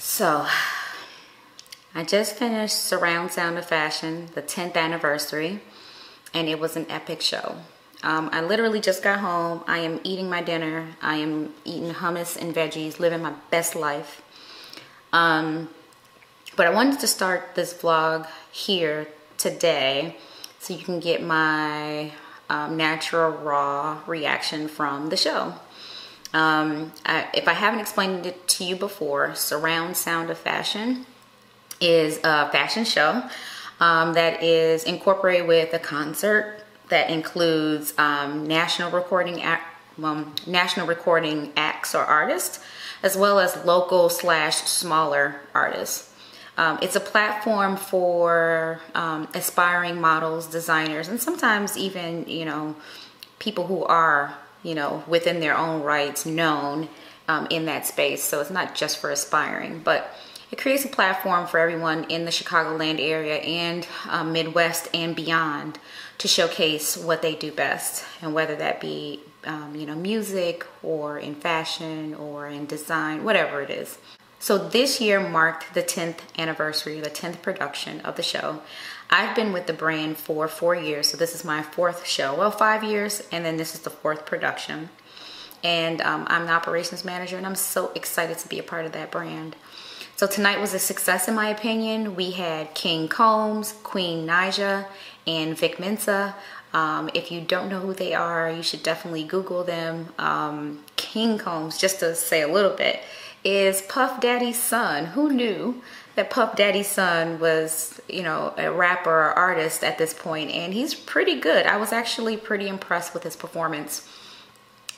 So, I just finished Surround Sound of Fashion, the 10th anniversary, and it was an epic show. I literally just got home. I am eating my dinner. I am eating hummus and veggies, living my best life. But I wanted to start this vlog here today so you can get my natural, raw reaction from the show. If I haven't explained it to you before, Surround Sound of Fashion is a fashion show that is incorporated with a concert that includes national recording acts or artists, as well as local / smaller artists. It's a platform for aspiring models, designers, and sometimes even, people who are, within their own rights known in that space. So it's not just for aspiring, but it creates a platform for everyone in the Chicagoland area and Midwest and beyond to showcase what they do best, and whether that be, music or in fashion or in design, whatever it is. So this year marked the 10th anniversary, the 10th production of the show. I've been with the brand for 4 years, so this is my 4th show. Well, 5 years, and then this is the 4th production. And I'm the operations manager, and I'm so excited to be a part of that brand. So tonight was a success in my opinion. We had King Combs, Queen Naija, and Vic Mensa. If you don't know who they are, you should definitely Google them. King Combs, just to say a little bit, is Puff Daddy's son. Who knew that Puff Daddy's son was, a rapper or artist at this point? And he's pretty good. I was actually pretty impressed with his performance.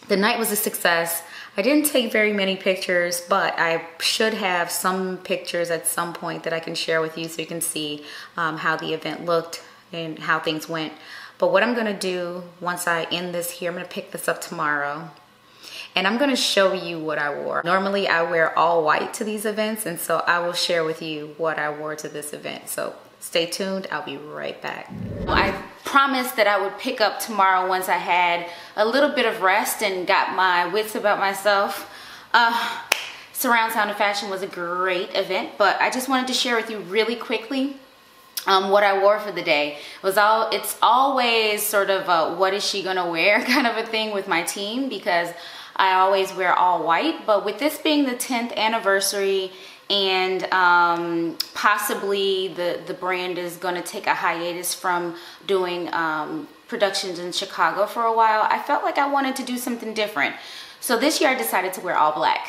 The night was a success. I didn't take very many pictures, but I should have some pictures at some point that I can share with you so you can see how the event looked and how things went. But what I'm gonna do once I end this here, I'm gonna pick this up tomorrow, and I'm gonna show you what I wore. Normally I wear all white to these events, and so I will share with you what I wore to this event. So stay tuned, I'll be right back. I promised that I would pick up tomorrow once I had a little bit of rest and got my wits about myself. Surround Sound of Fashion was a great event, but I just wanted to share with you really quickly what I wore for the day. It's always sort of a, what is she gonna wear kind of a thing with my team, because I always wear all white. But with this being the 10th anniversary and possibly the brand is gonna take a hiatus from doing productions in Chicago for a while, I felt like I wanted to do something different. So this year I decided to wear all black.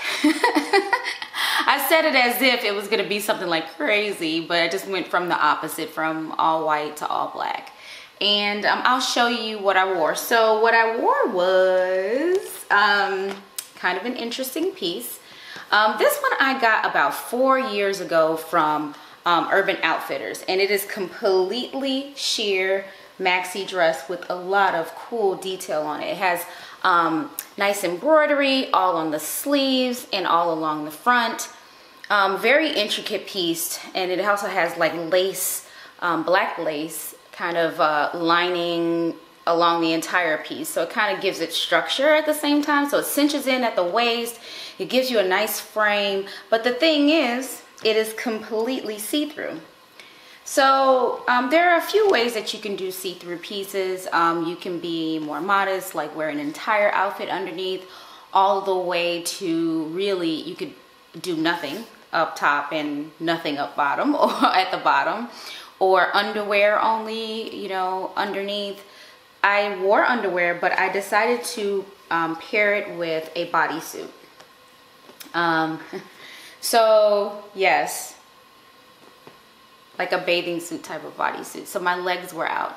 I said it as if it was gonna be something like crazy, but I just went from the opposite, from all white to all black. And I'll show you what I wore. So what I wore was kind of an interesting piece. This one I got about 4 years ago from Urban Outfitters, and it is completely sheer maxi dress with a lot of cool detail on it. It has nice embroidery all on the sleeves and all along the front. Very intricate piece, and it also has like lace, black lace kind of lining along the entire piece. So it kind of gives it structure at the same time. So it cinches in at the waist. It gives you a nice frame. But the thing is, it is completely see-through. So there are a few ways that you can do see-through pieces. You can be more modest, like wear an entire outfit underneath, all the way to really, you could do nothing up top and nothing up bottom or at the bottom, or underwear only, underneath. I wore underwear, but I decided to pair it with a bodysuit. So yes, like a bathing suit type of bodysuit. So my legs were out.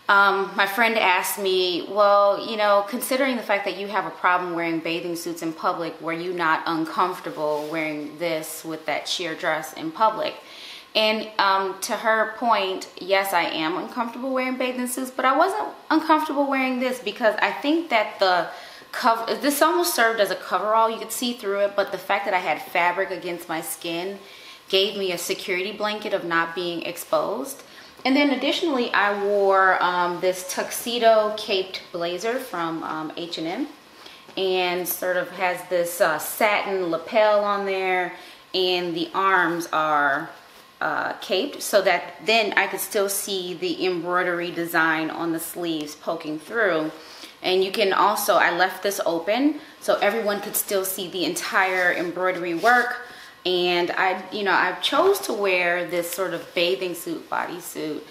My friend asked me, well, considering the fact that you have a problem wearing bathing suits in public, were you not uncomfortable wearing this with that sheer dress in public? And to her point, yes, I am uncomfortable wearing bathing suits, but I wasn't uncomfortable wearing this because I think that this almost served as a coverall. You could see through it, but the fact that I had fabric against my skin gave me a security blanket of not being exposed. And then additionally, I wore this tuxedo caped blazer from H&M, and sort of has this satin lapel on there, and the arms are caped, so that then I could still see the embroidery design on the sleeves poking through. And you can also, I left this open so everyone could still see the entire embroidery work. And I chose to wear this sort of bathing suit, bodysuit,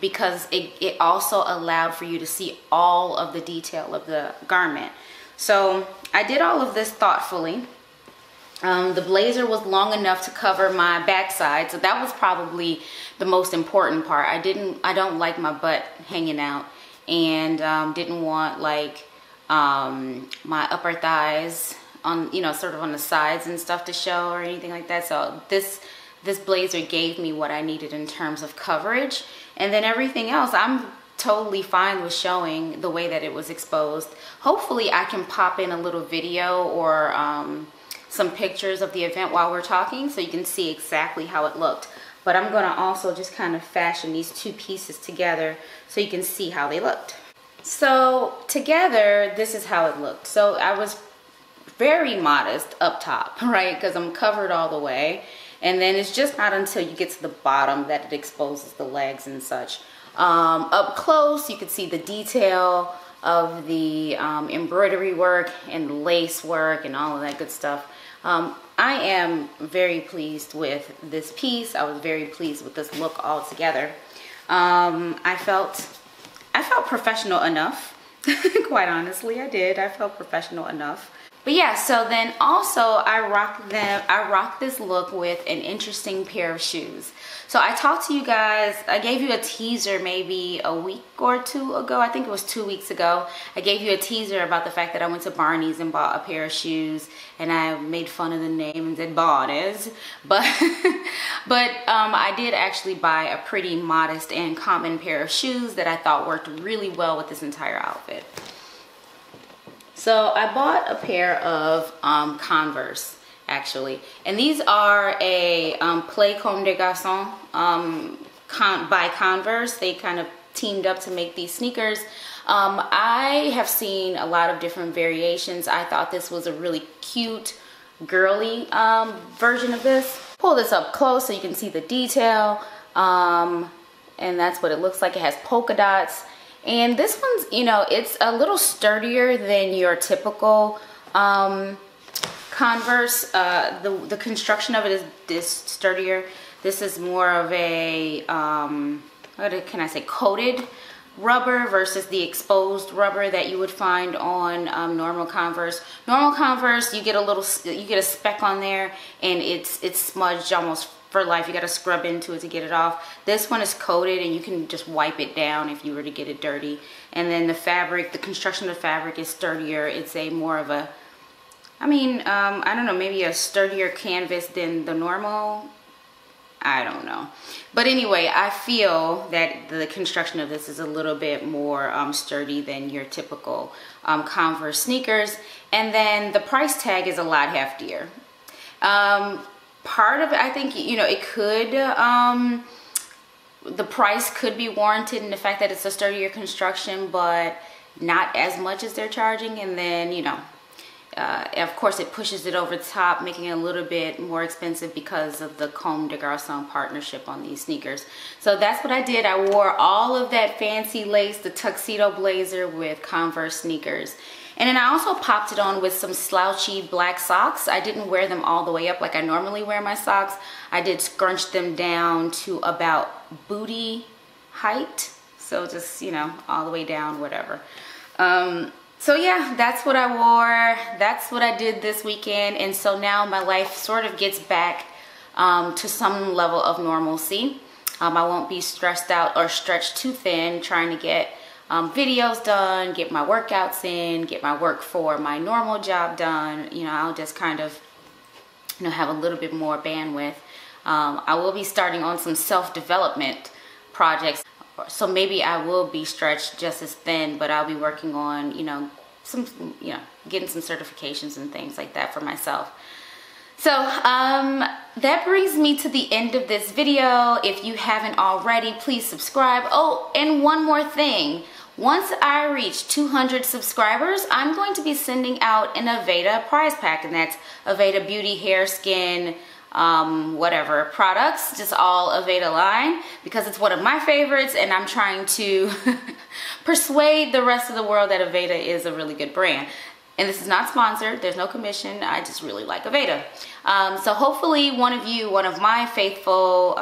because it also allowed for you to see all of the detail of the garment. So I did all of this thoughtfully. The blazer was long enough to cover my backside, so that was probably the most important part. I don't like my butt hanging out, and didn't want like my upper thighs on, sort of on the sides and stuff to show or anything like that. So this blazer gave me what I needed in terms of coverage, and then everything else I'm totally fine with showing the way that it was exposed. Hopefully I can pop in a little video or some pictures of the event while we're talking so you can see exactly how it looked. But I'm gonna also just kind of fashion these two pieces together so you can see how they looked. So together, this is how it looked. So I was very modest up top, right? Because I'm covered all the way. And then it's just not until you get to the bottom that it exposes the legs and such. Up close, you can see the detail of the embroidery work and the lace work and all of that good stuff. I am very pleased with this piece. I was very pleased with this look altogether. I felt professional enough. Quite honestly, I did. I felt professional enough. But yeah, so then also I rocked this look with an interesting pair of shoes. So I talked to you guys, I gave you a teaser maybe a week or two ago. I think it was 2 weeks ago. I gave you a teaser about the fact that I went to Barney's and bought a pair of shoes, and I made fun of the name and said Barney's. But I did actually buy a pretty modest and common pair of shoes that I thought worked really well with this entire outfit. So I bought a pair of Converse, actually, and these are a Comme des Garcons by Converse. They kind of teamed up to make these sneakers. I have seen a lot of different variations. I thought this was a really cute, girly version of this. Pull this up close so you can see the detail, and that's what it looks like. It has polka dots. And this one's, it's a little sturdier than your typical Converse. The construction of it is sturdier. This is more of a, what can I say, coated rubber versus the exposed rubber that you would find on normal Converse. Normal Converse, you get a speck on there, and it's smudged almost for life. You got to scrub into it to get it off. This one is coated, and you can just wipe it down if you were to get it dirty. And then the fabric, the construction of the fabric is sturdier. It's a more of a, I don't know, maybe a sturdier canvas than the normal. I don't know. But anyway, I feel that the construction of this is a little bit more sturdy than your typical Converse sneakers. And then the price tag is a lot heftier. Part of it, I think, it could, the price could be warranted in the fact that it's a sturdier construction, but not as much as they're charging. And then, of course, it pushes it over the top, making it a little bit more expensive because of the Comme des Garcons partnership on these sneakers. So that's what I did. I wore all of that fancy lace, the tuxedo blazer with Converse sneakers. And then I also popped it on with some slouchy black socks. I didn't wear them all the way up like I normally wear my socks. I did scrunch them down to about booty height. So just, all the way down, whatever. So yeah, that's what I wore. That's what I did this weekend. And so now my life sort of gets back to some level of normalcy. I won't be stressed out or stretched too thin trying to get videos done, get my workouts in, get my work for my normal job done. I'll just kind of, have a little bit more bandwidth. I will be starting on some self-development projects. So maybe I will be stretched just as thin, but I'll be working on, getting some certifications and things like that for myself. So that brings me to the end of this video. If you haven't already, please subscribe. Oh, and one more thing. Once I reach 200 subscribers, I'm going to be sending out an Aveda prize pack, and that's Aveda beauty, hair, skin, whatever products, just all Aveda line, because it's one of my favorites, and I'm trying to persuade the rest of the world that Aveda is a really good brand. And this is not sponsored, there's no commission, I just really like Aveda. So hopefully one of my faithful,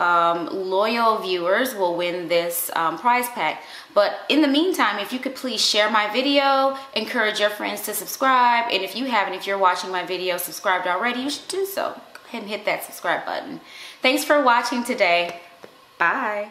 loyal viewers will win this prize pack. But in the meantime, if you could please share my video, encourage your friends to subscribe, and if you haven't, if you're watching my video subscribed already, you should do so. Go ahead and hit that subscribe button. Thanks for watching today. Bye.